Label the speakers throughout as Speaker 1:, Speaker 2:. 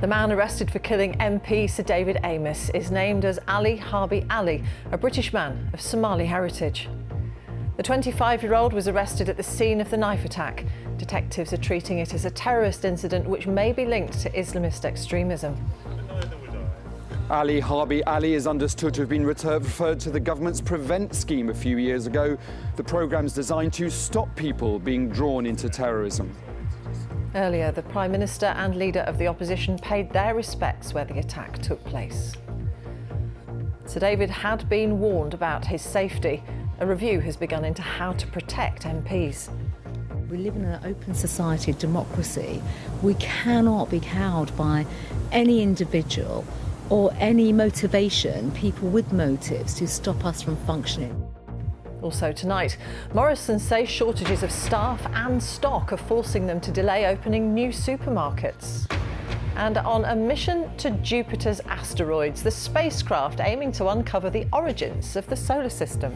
Speaker 1: The man arrested for killing MP Sir David Ames is named as Ali Harbi Ali, a British man of Somali heritage. The 25-year-old was arrested at the scene of the knife attack. Detectives are treating it as a terrorist incident which may be linked to Islamist extremism.
Speaker 2: Ali Harbi Ali is understood to have been referred to the government's Prevent scheme a few years ago. The programme's designed to stop people being drawn into terrorism.
Speaker 1: Earlier, the Prime Minister and leader of the opposition paid their respects where the attack took place. Sir David had been warned about his safety. A review has begun into how to protect MPs.
Speaker 3: We live in an open society, democracy. We cannot be cowed by any individual or any motivation, people with motives, to stop us from functioning.
Speaker 1: Also tonight, Morrisons say shortages of staff and stock are forcing them to delay opening new supermarkets. And on a mission to Jupiter's asteroids, the spacecraft aiming to uncover the origins of the solar system.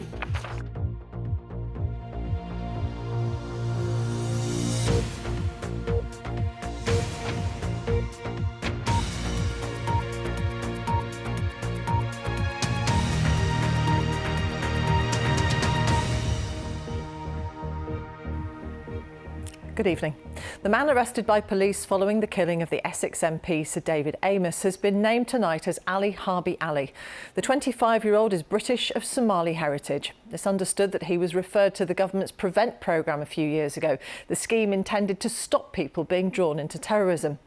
Speaker 1: Good evening. The man arrested by police following the killing of the Essex MP Sir David Ames has been named tonight as Ali Harbi Ali. The 25-year-old is British of Somali heritage. It's understood that he was referred to the government's Prevent programme a few years ago, the scheme intended to stop people being drawn into terrorism.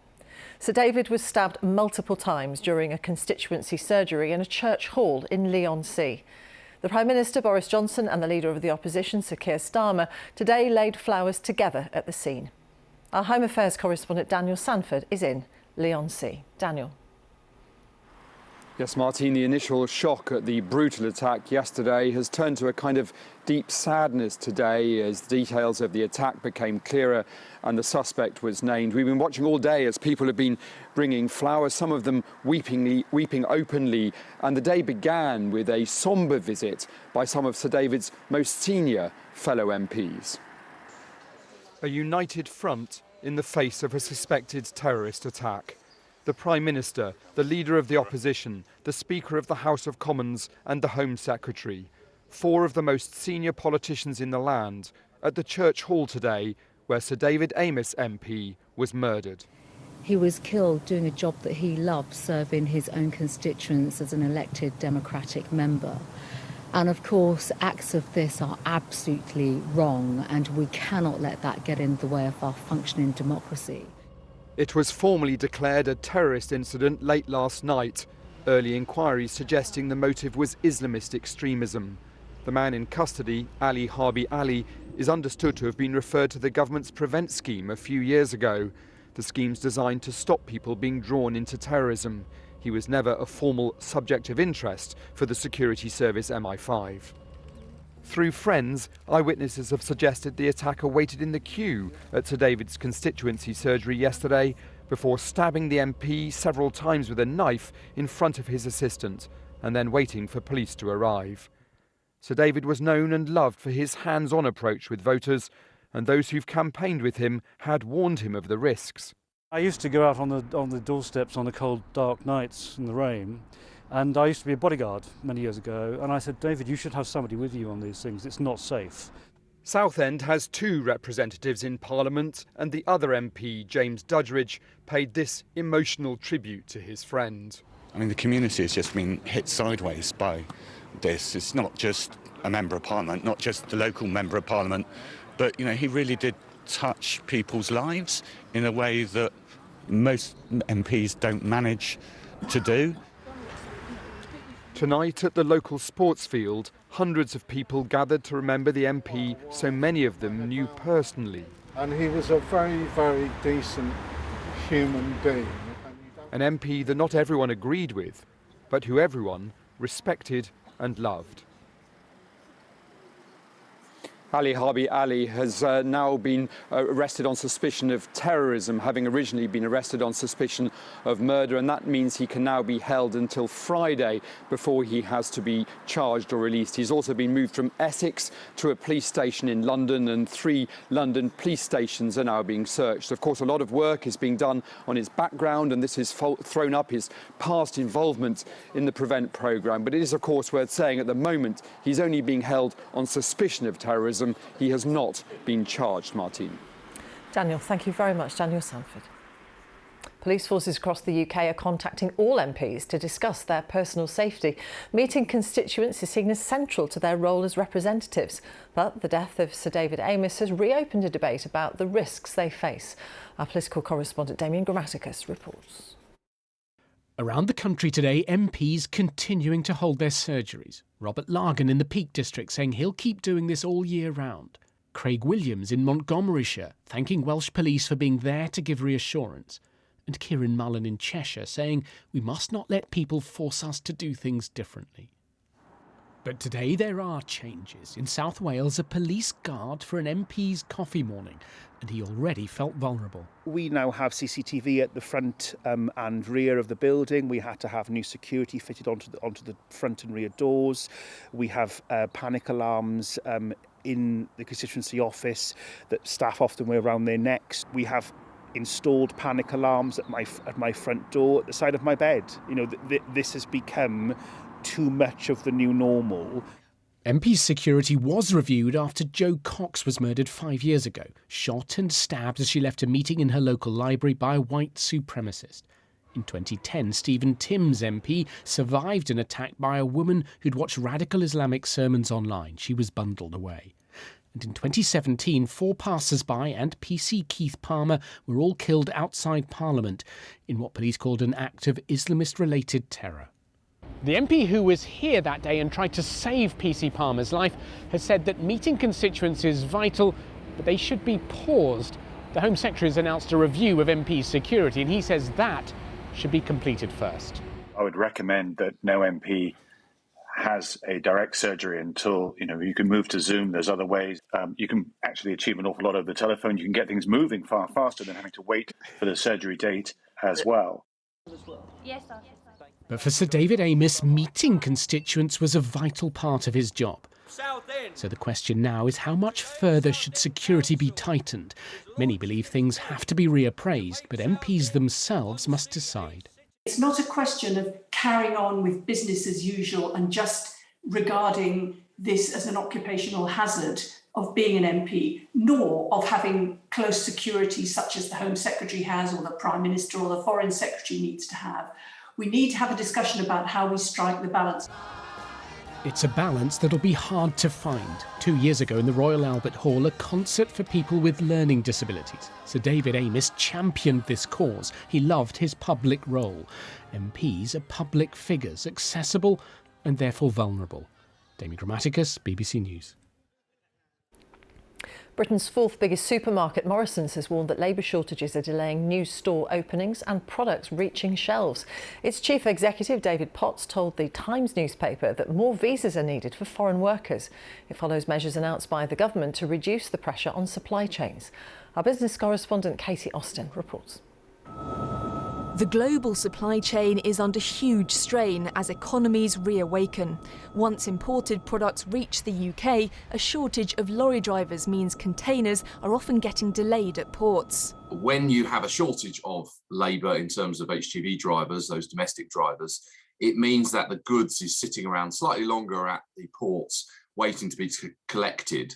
Speaker 1: Sir David was stabbed multiple times during a constituency surgery in a church hall in Leigh-on-Sea. The Prime Minister Boris Johnson and the Leader of the Opposition, Sir Keir Starmer, today laid flowers together at the scene. Our Home Affairs correspondent Daniel Sanford is in Leigh-on-Sea. Daniel.
Speaker 2: Yes, Martine, the initial shock at the brutal attack yesterday has turned to a kind of deep sadness today as details of the attack became clearer and the suspect was named. We've been watching all day as people have been bringing flowers, some of them weeping openly, and the day began with a sombre visit by some of Sir David's most senior fellow MPs.
Speaker 4: A united front in the face of a suspected terrorist attack. The Prime Minister, the Leader of the Opposition, the Speaker of the House of Commons and the Home Secretary, four of the most senior politicians in the land, at the Church Hall today where Sir David Ames MP was murdered.
Speaker 3: He was killed doing a job that he loved, serving his own constituents as an elected democratic member. And of course, acts of this are absolutely wrong, and we cannot let that get in the way of our functioning democracy.
Speaker 4: It was formally declared a terrorist incident late last night. Early inquiries suggesting the motive was Islamist extremism. The man in custody, Ali Harbi Ali, is understood to have been referred to the government's Prevent scheme a few years ago. The scheme's designed to stop people being drawn into terrorism. He was never a formal subject of interest for the security service MI5. Through friends, eyewitnesses have suggested the attacker waited in the queue at Sir David's constituency surgery yesterday before stabbing the MP several times with a knife in front of his assistant and then waiting for police to arrive. Sir David was known and loved for his hands-on approach with voters, and those who've campaigned with him had warned him of the risks.
Speaker 5: I used to go out on the doorsteps on the cold, dark nights in the rain. And I used to be a bodyguard many years ago, and I said, David, you should have somebody with you on these things. It's not safe.
Speaker 4: Southend has two representatives in Parliament, and the other MP, James Dudgeridge, paid this emotional tribute to his friend.
Speaker 6: I mean, the community has just been hit sideways by this. It's not just a Member of Parliament, not just the local Member of Parliament, but, you know, he really did touch people's lives in a way that most MPs don't manage to do.
Speaker 4: Tonight at the local sports field, hundreds of people gathered to remember the MP so many of them knew personally.
Speaker 7: And he was a very, very decent human being.
Speaker 4: An MP that not everyone agreed with, but who everyone respected and loved.
Speaker 2: Ali Harbi Ali has now been arrested on suspicion of terrorism, having originally been arrested on suspicion of murder, and that means he can now be held until Friday before he has to be charged or released. He's also been moved from Essex to a police station in London, and 3 London police stations are now being searched. Of course, a lot of work is being done on his background, and this has thrown up his past involvement in the Prevent programme. But it is, of course, worth saying at the moment he's only being held on suspicion of terrorism. He has not been charged, Martine.
Speaker 1: Daniel, thank you very much. Daniel Sanford. Police forces across the UK are contacting all MPs to discuss their personal safety. Meeting constituents is seen as central to their role as representatives. But the death of Sir David Ames has reopened a debate about the risks they face. Our political correspondent Damien Grammaticus reports.
Speaker 8: Around the country today, MPs continuing to hold their surgeries. Robert Largan in the Peak District saying he'll keep doing this all year round. Craig Williams in Montgomeryshire thanking Welsh police for being there to give reassurance. And Kieran Mullen in Cheshire saying we must not let people force us to do things differently. But today there are changes. In South Wales, a police guard for an MP's coffee morning, and he already felt vulnerable.
Speaker 9: We now have CCTV at the front and rear of the building. We had to have new security fitted onto the front and rear doors. We have panic alarms in the constituency office that staff often wear around their necks. We have installed panic alarms at my front door, at the side of my bed. You know, this has become too much of the new normal.
Speaker 8: MP's security was reviewed after Jo Cox was murdered 5 years ago, shot and stabbed as she left a meeting in her local library by a white supremacist. In 2010, Stephen Timms MP survived an attack by a woman who'd watched radical Islamic sermons online. She was bundled away. And in 2017, 4 passers-by and PC Keith Palmer were all killed outside Parliament in what police called an act of Islamist-related terror.
Speaker 10: The MP who was here that day and tried to save PC Palmer's life has said that meeting constituents is vital, but they should be paused. The Home Secretary has announced a review of MP security, and he says that should be completed first.
Speaker 11: I would recommend that no MP has a direct surgery until, you can move to Zoom. There's other ways. You can actually achieve an awful lot over the telephone. You can get things moving far faster than having to wait for the surgery date as well.
Speaker 8: Yes, but for Sir David Ames, meeting constituents was a vital part of his job. So the question now is how much further should security be tightened? Many believe things have to be reappraised, but MPs themselves must decide.
Speaker 12: It's not a question of carrying on with business as usual and just regarding this as an occupational hazard of being an MP, nor of having close security such as the Home Secretary has, or the Prime Minister or the Foreign Secretary needs to have. We need to have a discussion about how we strike the balance.
Speaker 8: It's a balance that'll be hard to find. 2 years ago in the Royal Albert Hall, a concert for people with learning disabilities. Sir David Ames championed this cause. He loved his public role. MPs are public figures, accessible and therefore vulnerable. Damien Grammaticus, BBC News.
Speaker 1: Britain's 4th biggest supermarket, Morrisons, has warned that labour shortages are delaying new store openings and products reaching shelves. Its chief executive, David Potts, told the Times newspaper that more visas are needed for foreign workers. It follows measures announced by the government to reduce the pressure on supply chains. Our business correspondent, Katie Austin, reports.
Speaker 13: The global supply chain is under huge strain as economies reawaken. Once imported products reach the UK, a shortage of lorry drivers means containers are often getting delayed at ports.
Speaker 14: When you have a shortage of labour in terms of HGV drivers, those domestic drivers, it means that the goods is sitting around slightly longer at the ports waiting to be collected.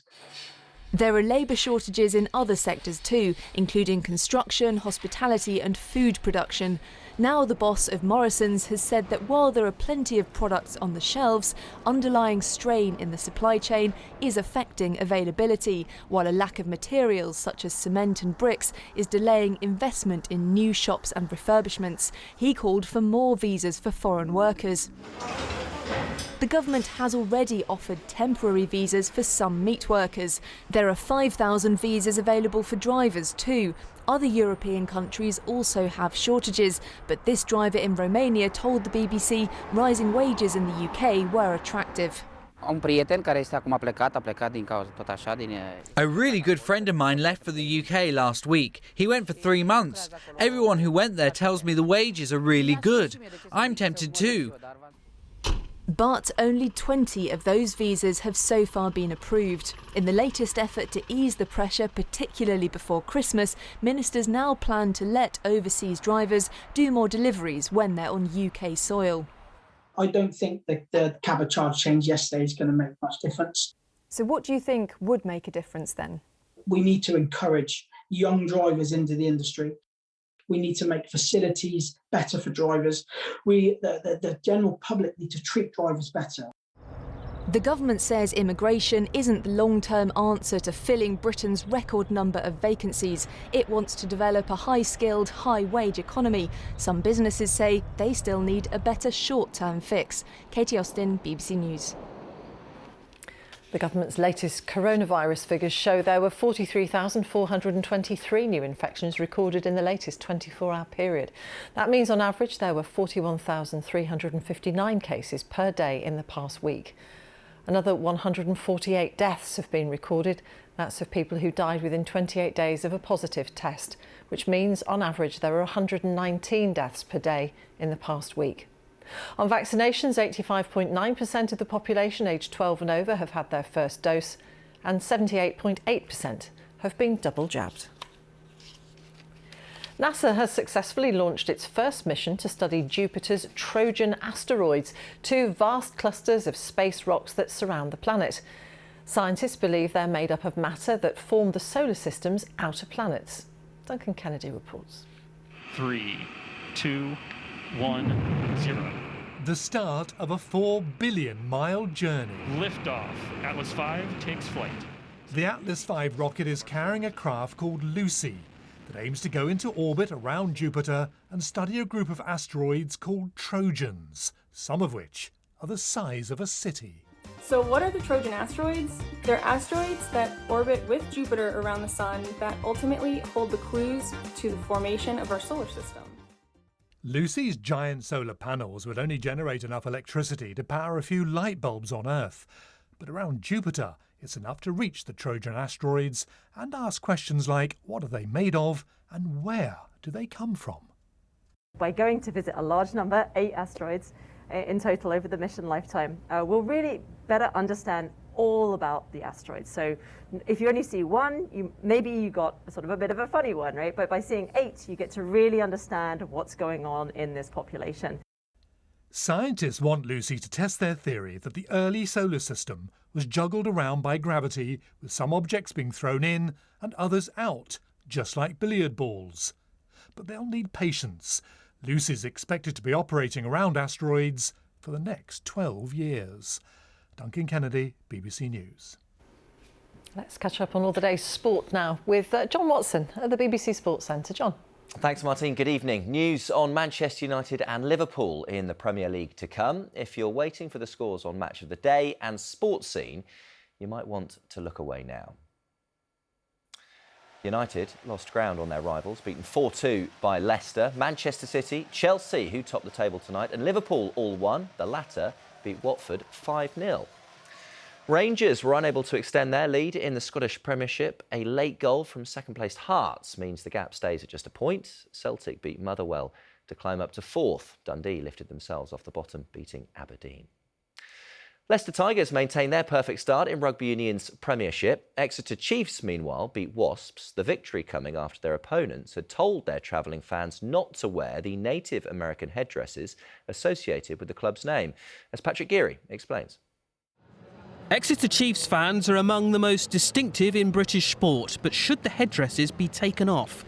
Speaker 13: There are labour shortages in other sectors too, including construction, hospitality and food production. Now the boss of Morrisons has said that while there are plenty of products on the shelves, underlying strain in the supply chain is affecting availability, while a lack of materials such as cement and bricks is delaying investment in new shops and refurbishments. He called for more visas for foreign workers. The government has already offered temporary visas for some meat workers. There are 5,000 visas available for drivers too. Other European countries also have shortages, but this driver in Romania told the BBC rising wages in the UK were attractive.
Speaker 15: A really good friend of mine left for the UK last week. He went for 3 months. Everyone who went there tells me the wages are really good. I'm tempted too.
Speaker 13: But only 20 of those visas have so far been approved. In the latest effort to ease the pressure, particularly before Christmas, ministers now plan to let overseas drivers do more deliveries when they're on UK soil.
Speaker 16: I don't think that the cabin charge change yesterday is going to make much difference.
Speaker 13: So what do you think would make a difference then?
Speaker 16: We need to encourage young drivers into the industry. We need to make facilities better for drivers. The general public need to treat drivers better.
Speaker 13: The government says immigration isn't the long-term answer to filling Britain's record number of vacancies. It wants to develop a high-skilled, high-wage economy. Some businesses say they still need a better short-term fix. Katie Austin, BBC News.
Speaker 1: The government's latest coronavirus figures show there were 43,423 new infections recorded in the latest 24-hour period. That means on average there were 41,359 cases per day in the past week. Another 148 deaths have been recorded. That's of people who died within 28 days of a positive test, which means on average there are 119 deaths per day in the past week. On vaccinations, 85.9% of the population aged 12 and over have had their first dose, and 78.8% have been double jabbed. NASA has successfully launched its first mission to study Jupiter's Trojan asteroids, 2 vast clusters of space rocks that surround the planet. Scientists believe they're made up of matter that formed the solar system's outer planets. Duncan Kennedy reports.
Speaker 17: 3, 2, 1, 0.
Speaker 18: The start of a 4 billion-mile journey.
Speaker 17: Liftoff. Atlas V takes flight.
Speaker 18: The Atlas V rocket is carrying a craft called Lucy that aims to go into orbit around Jupiter and study a group of asteroids called Trojans, some of which are the size of a city.
Speaker 19: So what are the Trojan asteroids? They're asteroids that orbit with Jupiter around the Sun that ultimately hold the clues to the formation of our solar system.
Speaker 18: Lucy's giant solar panels would only generate enough electricity to power a few light bulbs on Earth. But around Jupiter, it's enough to reach the Trojan asteroids and ask questions like, what are they made of and where do they come from?
Speaker 20: By going to visit a large number, 8 asteroids in total over the mission lifetime, we'll really better understand all about the asteroids. So if you only see one, maybe you got sort of a bit of a funny one, right? But by seeing 8, you get to really understand what's going on in this population.
Speaker 18: Scientists want Lucy to test their theory that the early solar system was juggled around by gravity, with some objects being thrown in and others out, just like billiard balls. But they'll need patience. Lucy's expected to be operating around asteroids for the next 12 years. Duncan Kennedy, BBC News.
Speaker 1: Let's catch up on all the day's sport now with John Watson at the BBC Sports Centre. John.
Speaker 21: Thanks, Martine. Good evening. News on Manchester United and Liverpool in the Premier League to come. If you're waiting for the scores on Match of the Day and Sports Scene, you might want to look away now. United lost ground on their rivals, beaten 4-2 by Leicester. Manchester City, Chelsea, who topped the table tonight, and Liverpool all won. The latter beat Watford 5-0. Rangers were unable to extend their lead in the Scottish Premiership. A late goal from second-placed Hearts means the gap stays at just a point. Celtic beat Motherwell to climb up to 4th. Dundee lifted themselves off the bottom, beating Aberdeen. Leicester Tigers maintain their perfect start in Rugby Union's Premiership. Exeter Chiefs, meanwhile, beat Wasps, the victory coming after their opponents had told their travelling fans not to wear the Native American headdresses associated with the club's name, as Patrick Geary explains.
Speaker 22: Exeter Chiefs fans are among the most distinctive in British sport, but should the headdresses be taken off?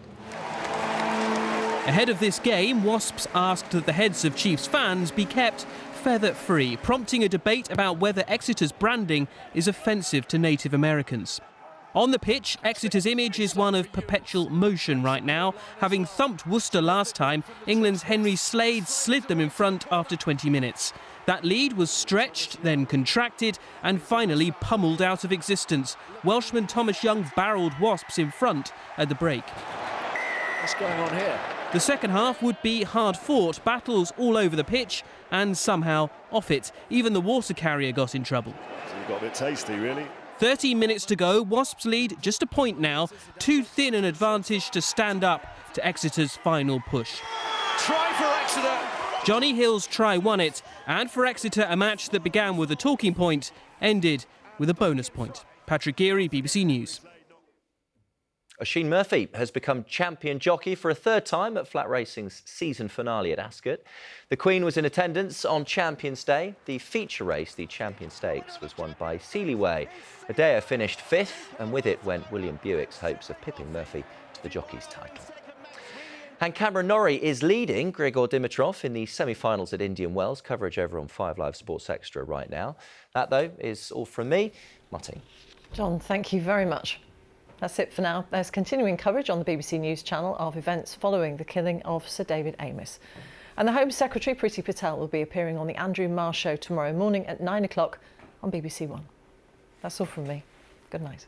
Speaker 22: Ahead of this game, Wasps asked that the heads of Chiefs fans be kept feather-free, prompting a debate about whether Exeter's branding is offensive to Native Americans. On the pitch, Exeter's image is one of perpetual motion right now. Having thumped Worcester last time, England's Henry Slade slid them in front after 20 minutes. That lead was stretched, then contracted, and finally pummeled out of existence. Welshman Thomas Young barrelled Wasps in front at the break.
Speaker 23: What's going on here?
Speaker 22: The second half would be hard-fought, battles all over the pitch and somehow off it. Even the water carrier got in trouble.
Speaker 3: So it got a bit tasty, really.
Speaker 22: 30 minutes to go, Wasps lead just a point now, too thin an advantage to stand up to Exeter's final push.
Speaker 3: Try for Exeter!
Speaker 22: Johnny Hill's try won it, and for Exeter a match that began with a talking point ended with a bonus point. Patrick Geary, BBC News.
Speaker 21: Oisin Murphy has become champion jockey for a third time at flat racing's season finale at Ascot. The Queen was in attendance on Champions Day. The feature race, the Champion Stakes, was won by Seeley. Adea finished fifth, and with it went William Buick's hopes of pipping Murphy to the jockey's title. And Cameron Norrie is leading Grigor Dimitrov in the semi-finals at Indian Wells. Coverage over on 5 Live Sports Extra right now. That, though, is all from me. Martine.
Speaker 1: John, thank you very much. That's it for now. There's continuing coverage on the BBC News channel of events following the killing of Sir David Ames. And the Home Secretary, Priti Patel, will be appearing on the Andrew Marr Show tomorrow morning at 9 o'clock on BBC One. That's all from me. Good night.